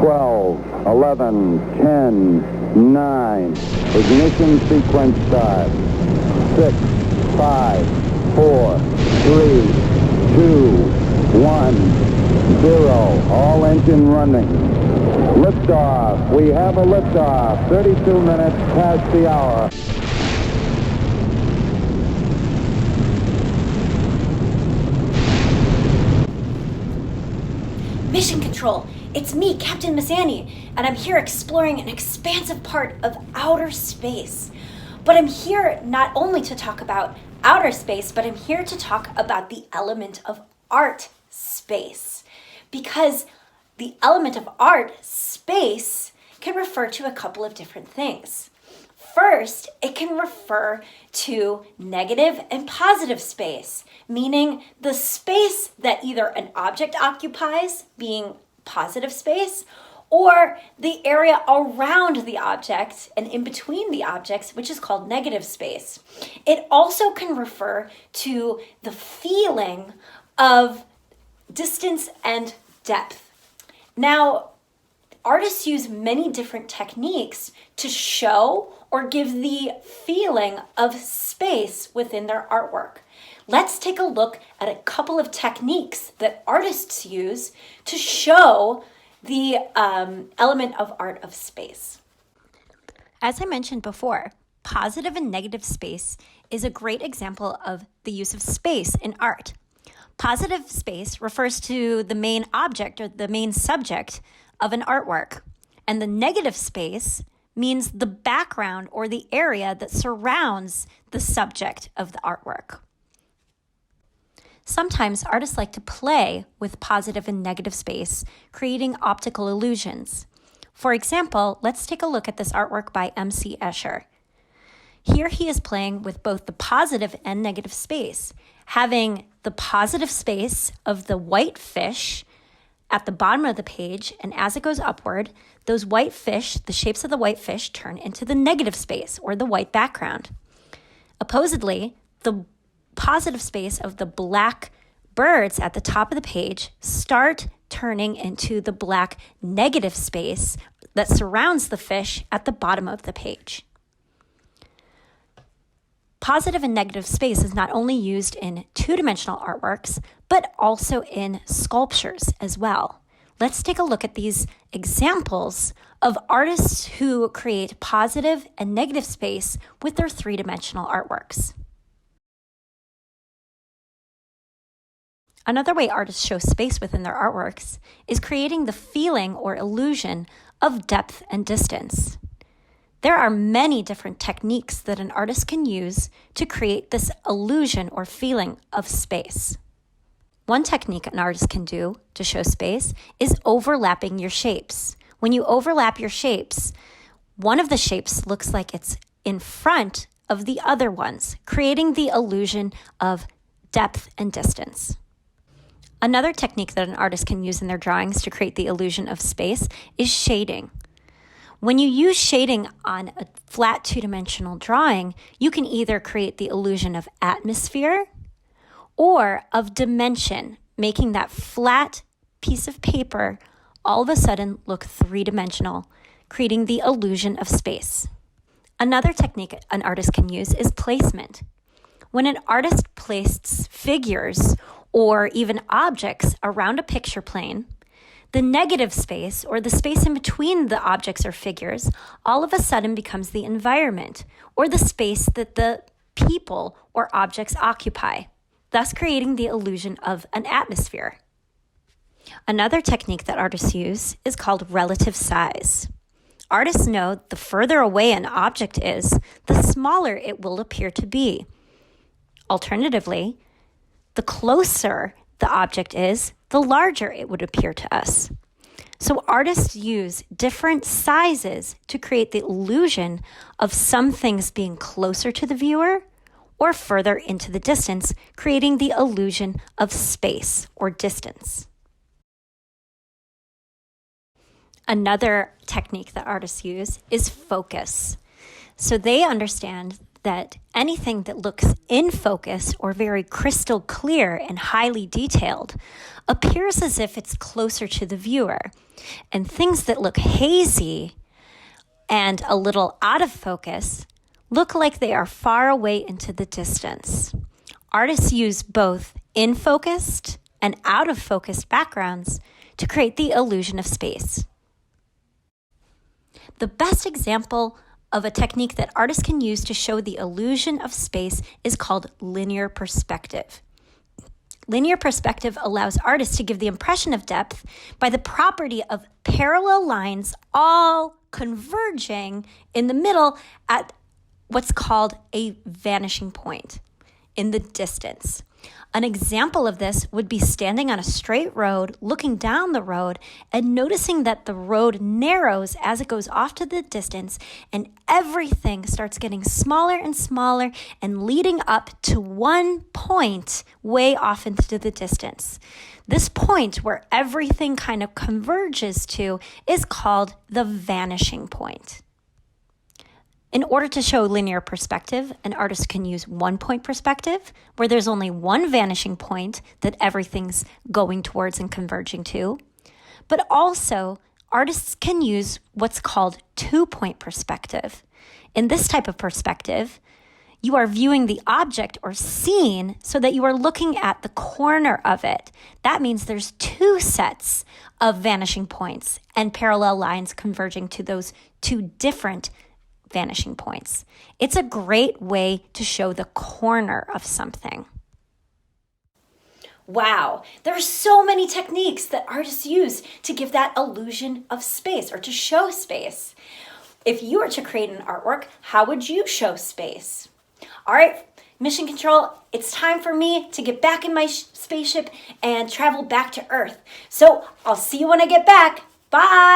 12, 11, 10, 9. Ignition sequence start. 6, 5, 4, 3, 2, 1, 0. All engine running. Liftoff. We have a liftoff. 32 minutes past the hour. Mission Control, it's me, Captain Missani, and I'm here exploring an expansive part of outer space. But I'm here not only to talk about outer space, but I'm here to talk about the element of art space. Because the element of art space can refer to a couple of different things. First, it can refer to negative and positive space, meaning the space that either an object occupies, being positive space, or the area around the object and in between the objects, which is called negative space. It also can refer to the feeling of distance and depth. Now, artists use many different techniques to show or give the feeling of space within their artwork. Let's take a look at a couple of techniques that artists use to show the element of art of space. As I mentioned before, positive and negative space is a great example of the use of space in art. Positive space refers to the main object or the main subject of an artwork, and the negative space means the background or the area that surrounds the subject of the artwork. Sometimes artists like to play with positive and negative space, creating optical illusions. For example, let's take a look at this artwork by M.C. Escher. Here he is playing with both the positive and negative space, having the positive space of the white fish at the bottom of the page, and as it goes upward, those white fish, the shapes of the white fish, turn into the negative space or the white background. Oppositely, the positive space of the black birds at the top of the page start turning into the black negative space that surrounds the fish at the bottom of the page. Positive and negative space is not only used in two-dimensional artworks, but also in sculptures as well. Let's take a look at these examples of artists who create positive and negative space with their three-dimensional artworks. Another way artists show space within their artworks is creating the feeling or illusion of depth and distance. There are many different techniques that an artist can use to create this illusion or feeling of space. One technique an artist can do to show space is overlapping your shapes. When you overlap your shapes, one of the shapes looks like it's in front of the other ones, creating the illusion of depth and distance. Another technique that an artist can use in their drawings to create the illusion of space is shading. When you use shading on a flat two-dimensional drawing, you can either create the illusion of atmosphere or of dimension, making that flat piece of paper all of a sudden look three-dimensional, creating the illusion of space. Another technique an artist can use is placement. When an artist places figures or even objects around a picture plane, the negative space, or the space in between the objects or figures, all of a sudden becomes the environment, or the space that the people or objects occupy, thus creating the illusion of an atmosphere. Another technique that artists use is called relative size. Artists know the further away an object is, the smaller it will appear to be. Alternatively, the closer the object is, the larger it would appear to us. So artists use different sizes to create the illusion of some things being closer to the viewer or further into the distance, creating the illusion of space or distance. Another technique that artists use is focus. So they understand that anything that looks in focus or very crystal clear and highly detailed appears as if it's closer to the viewer, and things that look hazy and a little out of focus look like they are far away into the distance. Artists use both in-focused and out-of-focused backgrounds to create the illusion of space. The best example of a technique that artists can use to show the illusion of space is called linear perspective. Linear perspective allows artists to give the impression of depth by the property of parallel lines all converging in the middle at what's called a vanishing point in the distance. An example of this would be standing on a straight road, looking down the road, and noticing that the road narrows as it goes off to the distance, and everything starts getting smaller and smaller and leading up to one point way off into the distance. This point where everything kind of converges to is called the vanishing point. In order to show linear perspective, an artist can use one-point perspective, where there's only one vanishing point that everything's going towards and converging to. But also, artists can use what's called two-point perspective. In this type of perspective, you are viewing the object or scene so that you are looking at the corner of it. That means there's two sets of vanishing points and parallel lines converging to those two different vanishing points. It's a great way to show the corner of something. Wow, there are so many techniques that artists use to give that illusion of space or to show space. If you were to create an artwork, how would you show space? All right, Mission Control, it's time for me to get back in my spaceship and travel back to Earth. So I'll see you when I get back. Bye!